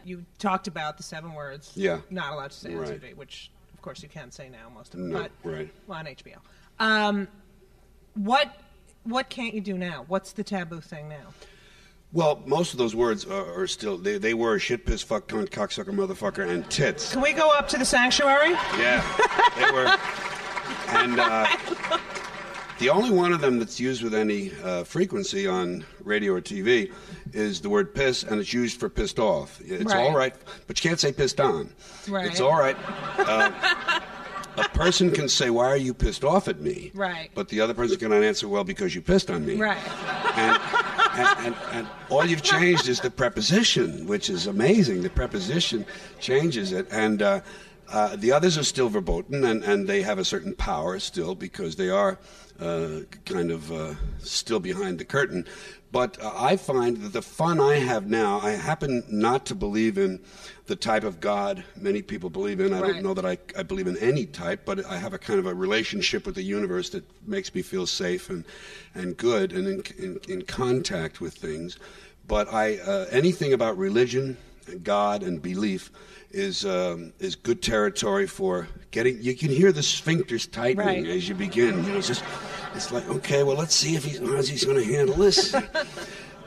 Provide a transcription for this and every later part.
You talked about the 7 words. Yeah. Not allowed to say on Right. TV, which, of course, you can't say now, most of them. No, but, right. Well, on HBO. What can't you do now? What's the taboo thing now? Well, most of those words are still, they were shit, piss, fuck, cunt, cocksucker, motherfucker, and tits. Can we go up to the sanctuary? Yeah, they were. And the only one of them that's used with any frequency on radio or TV is the word piss, and it's used for pissed off. It's Right. all right, but you can't say pissed on. Right. It's all right. A person can say, why are you pissed off at me? Right. But the other person cannot answer, well, because you pissed on me. Right. And all you've changed is the preposition, which is amazing. The preposition changes it. And the others are still verboten, and they have a certain power still because they are still behind the curtain. But I find that the fun I have now, I happen not to believe in the type of God many people believe in. I Right. don't know that I believe in any type, but I have a kind of a relationship with the universe that makes me feel safe and good and in contact with things. But anything about religion, God, and belief is good territory for getting. You can hear the sphincters tightening Right. as you begin. You know, it's like, okay, well, let's see how's he's going to handle this.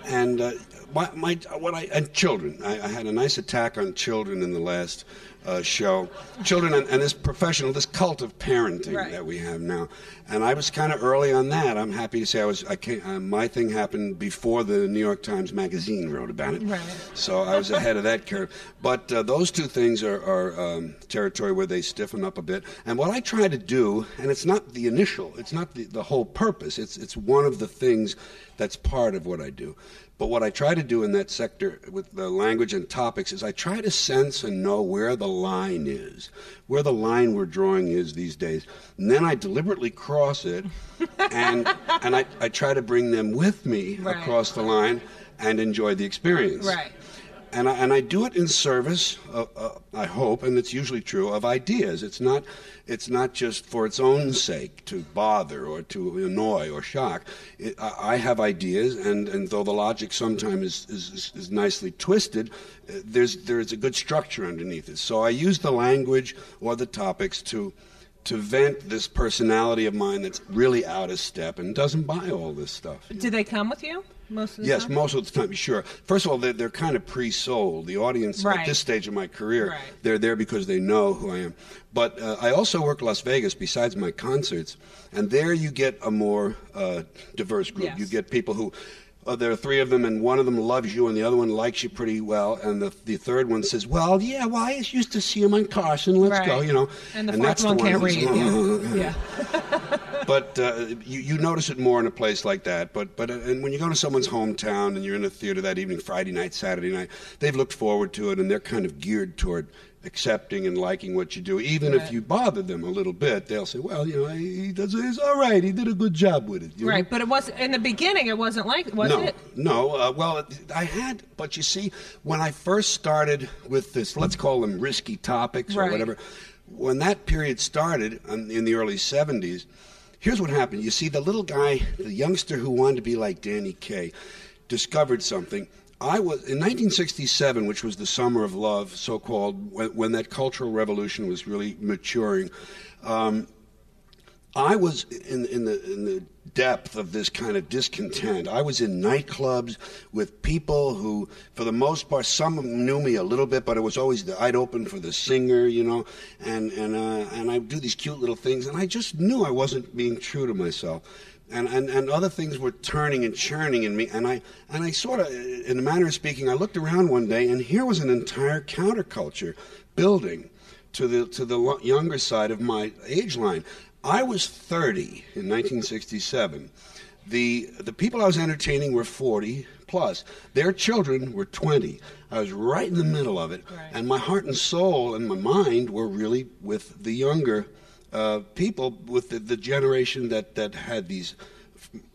And and children. I had a nice attack on children in the last show. Children and this this cult of parenting Right. that we have now. And I was kind of early on that. I'm happy to say my thing happened before the New York Times Magazine wrote about it. Right. So I was ahead of that curve. But those two things are territory where they stiffen up a bit. And what I try to do, and it's not the initial, it's not the whole purpose, it's one of the things that's part of what I do. But what I try to do in that sector with the language and topics is I try to sense and know where the line is, where the line we're drawing is these days. And then I deliberately cross it, and I try to bring them with me Right. across the line and enjoy the experience. Right. And I do it in service, I hope, and it's usually true, of ideas. It's not just for its own sake to bother or to annoy or shock. I have ideas, and though the logic sometimes is nicely twisted, there's a good structure underneath it. So I use the language or the topics to vent this personality of mine that's really out of step and doesn't buy all this stuff. Do they come with you most of the Yes, time? most of the time, sure. First of all, they're kind of pre-sold. The audience Right. at this stage of my career, Right. they're there because they know who I am. But I also work Las Vegas besides my concerts, and there you get a more diverse group. Yes. You get people who... there are 3 of them, and one of them loves you, and the other one likes you pretty well, and the third one says, well, yeah, well, I used to see him on Carson, let's Right. go, you know. And the that's fourth one can't who's, read. Yeah. But you notice it more in a place like that. But and when you go to someone's hometown and you're in a theater that evening, Friday night, Saturday night, they've looked forward to it, and they're kind of geared toward accepting and liking what you do. Even Right. if you bother them a little bit, they'll say, well, you know, he's all right. He did a good job with it. You Right, know? but it was in the beginning. It wasn't like, was it? No. Well, but you see, when I first started with this, let's call them risky topics or Right. whatever, when that period started in the early 70s, here's what happened. You see, the little guy, the youngster who wanted to be like Danny Kaye, discovered something. I was in 1967, which was the summer of love, so-called, when that cultural revolution was really maturing. I was in the depth of this kind of discontent. I was in nightclubs with people who, for the most part, some of them knew me a little bit, but it was always I'd open for the singer, you know, and I'd do these cute little things, and I just knew I wasn't being true to myself. And other things were turning and churning in me, and I sort of, in a manner of speaking, I looked around one day, and here was an entire counterculture building to the younger side of my age line. I was 30 in 1967. The people I was entertaining were 40 plus. Their children were 20. I was right in the middle of it, Right. and my heart and soul and my mind were really with the younger people, with the generation that had these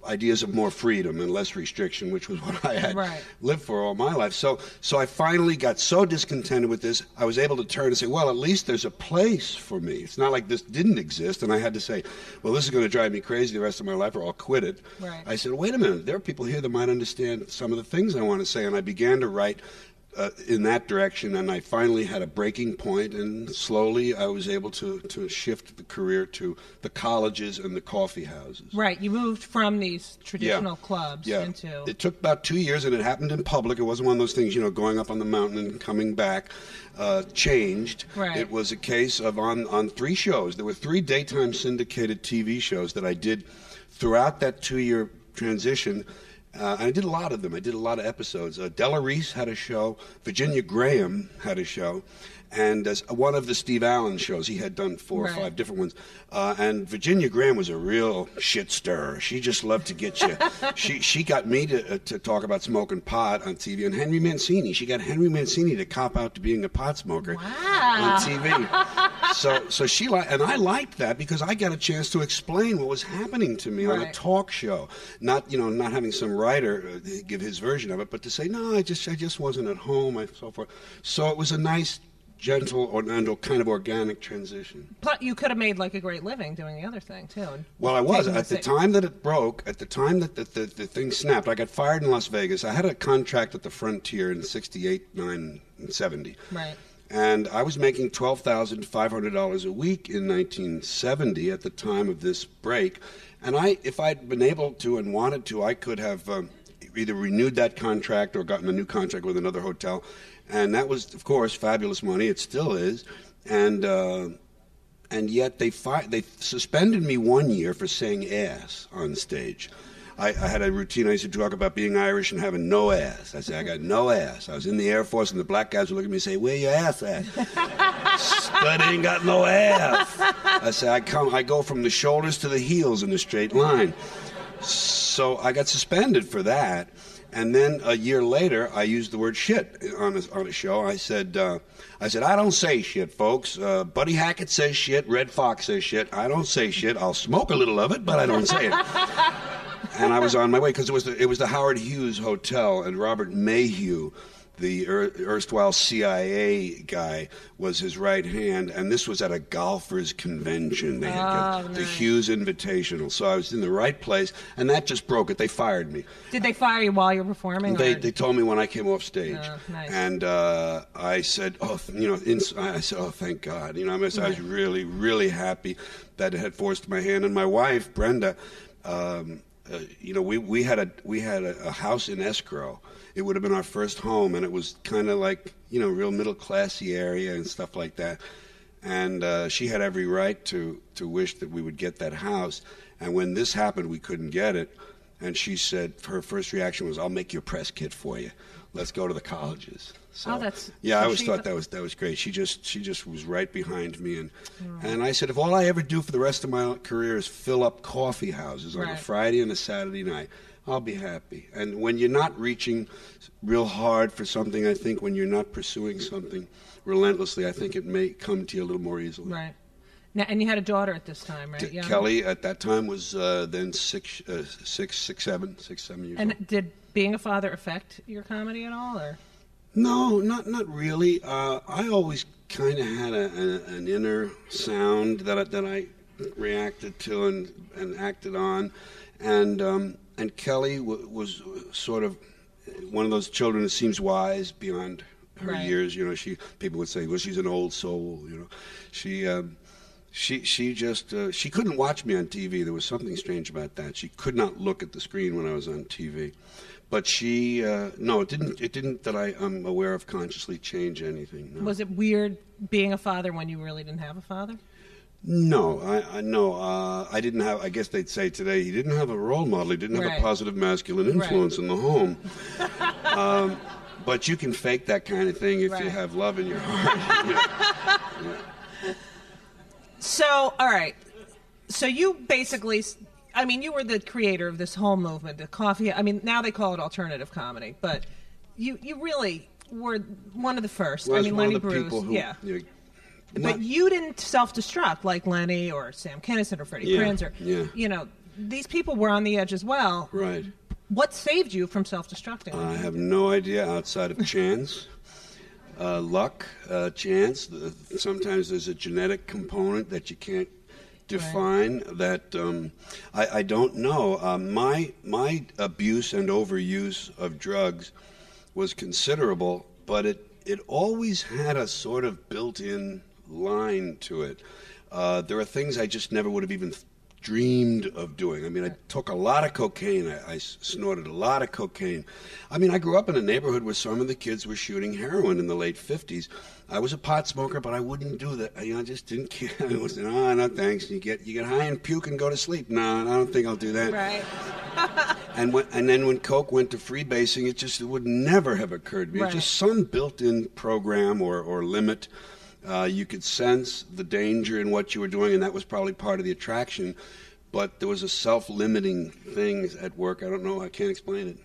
ideas of more freedom and less restriction, which was what I had Right. lived for all my life. So I finally got so discontented with this, I was able to turn and say, well, at least there's a place for me. It's not like this didn't exist, and I had to say, well, this is going to drive me crazy the rest of my life, or I'll quit it. Right. I said, wait a minute, there are people here that might understand some of the things I want to say, and I began to write in that direction, and I finally had a breaking point, and slowly I was able to shift the career to the colleges and the coffee houses. Right, you moved from these traditional clubs into... It took about 2 years, and it happened in public. It wasn't one of those things, going up on the mountain and coming back. Changed. Right. It was a case of on 3 shows. There were 3 daytime syndicated TV shows that I did throughout that 2-year transition. And I did a lot of them. I did a lot of episodes. Della Reese had a show. Virginia Graham had a show. And as one of the Steve Allen shows, he had done 4 or 5 different ones. And Virginia Graham was a real shit stirrer. She just loved to get you. She got me to talk about smoking pot on TV. And Henry Mancini. She got Henry Mancini to cop out to being a pot smoker on TV. So she and I liked that because I got a chance to explain what was happening to me on a talk show. Not not having some writer give his version of it, but to say no, I just wasn't at home and so forth. So it was a nice, gentle and kind of organic transition. But you could have made like a great living doing the other thing too. Well, I was at the time that it broke. At the time that the thing snapped, I got fired in Las Vegas. I had a contract at the Frontier in '68, '9, and '70. Right. And I was making $12,500 a week in 1970 at the time of this break. And if I'd been able to and wanted to, I could have either renewed that contract or gotten a new contract with another hotel. And that was, of course, fabulous money. It still is. And yet they suspended me 1 year for saying ass on stage. I had a routine. I used to talk about being Irish and having no ass. I said, I got no ass. I was in the Air Force, and the black guys would look at me and say, where your ass at? But I ain't got no ass. I said, I go from the shoulders to the heels in a straight line. So I got suspended for that. And then a year later, I used the word shit on a show. I said, I don't say shit, folks. Buddy Hackett says shit. Red Fox says shit. I don't say shit. I'll smoke a little of it, but I don't say it. And I was on my way because it was the Howard Hughes Hotel, and Robert Mayhew, the erstwhile CIA guy, was his right hand, and this was at a golfers' convention. They had the Hughes Invitational, so I was in the right place, and that just broke it. They fired me. Did they fire you while you were performing? They told me when I came off stage, nice. And I said, I said, oh, thank God. I was really, really happy that it had forced my hand, and my wife, Brenda. We had a house in escrow. It would have been our first home, and it was kind of like, real middle-classy area and stuff like that. And she had every right to wish that we would get that house. And when this happened, we couldn't get it. And she said, her first reaction was, I'll make you a press kit for you. Let's go to the colleges. So, I always thought that was great. She just was right behind me, and I said, if all I ever do for the rest of my career is fill up coffee houses on a Friday and a Saturday night, I'll be happy. And when you're not reaching real hard for something, I think when you're not pursuing something relentlessly, I think it may come to you a little more easily. Right. Now, and you had a daughter at this time, right? Kelly at that time was then 7 years old. And did being a father affect your comedy at all, or? No, not really. I always kind of had an inner sound that I reacted to and acted on, and Kelly was sort of one of those children that seems wise beyond her years. People would say, well, she's an old soul. She couldn't watch me on TV. There was something strange about that. She could not look at the screen when I was on TV. But it didn't that I'm aware of consciously change anything. No. Was it weird being a father when you really didn't have a father? No, I didn't have. I guess they'd say today he didn't have a role model. He didn't have a positive masculine influence in the home. But you can fake that kind of thing if you have love in your heart. So, all right. So you basically, you were the creator of this whole movement, the coffee. Now they call it alternative comedy, but you really were one of the first. Well, Lenny Bruce, but you didn't self-destruct like Lenny or Sam Kinison or Freddie Prinze or, these people were on the edge as well. Right. What saved you from self-destructing? I have no idea outside of chance. Luck, chance. Sometimes there's a genetic component that you can't define. That I don't know. My abuse and overuse of drugs was considerable, but it always had a sort of built-in line to it. There are things I just never would have even dreamed of doing. I mean, I took a lot of cocaine. I snorted a lot of cocaine. I mean, I grew up in a neighborhood where some of the kids were shooting heroin in the late 50s. I was a pot smoker, but I wouldn't do that. I just didn't care. I was, no, thanks. You get high and puke and go to sleep. No, I don't think I'll do that. Right. And then when coke went to freebasing, it would never have occurred to me. Right. Just some built-in program or limit. You could sense the danger in what you were doing, and that was probably part of the attraction. But there was a self-limiting thing at work. I don't know. I can't explain it.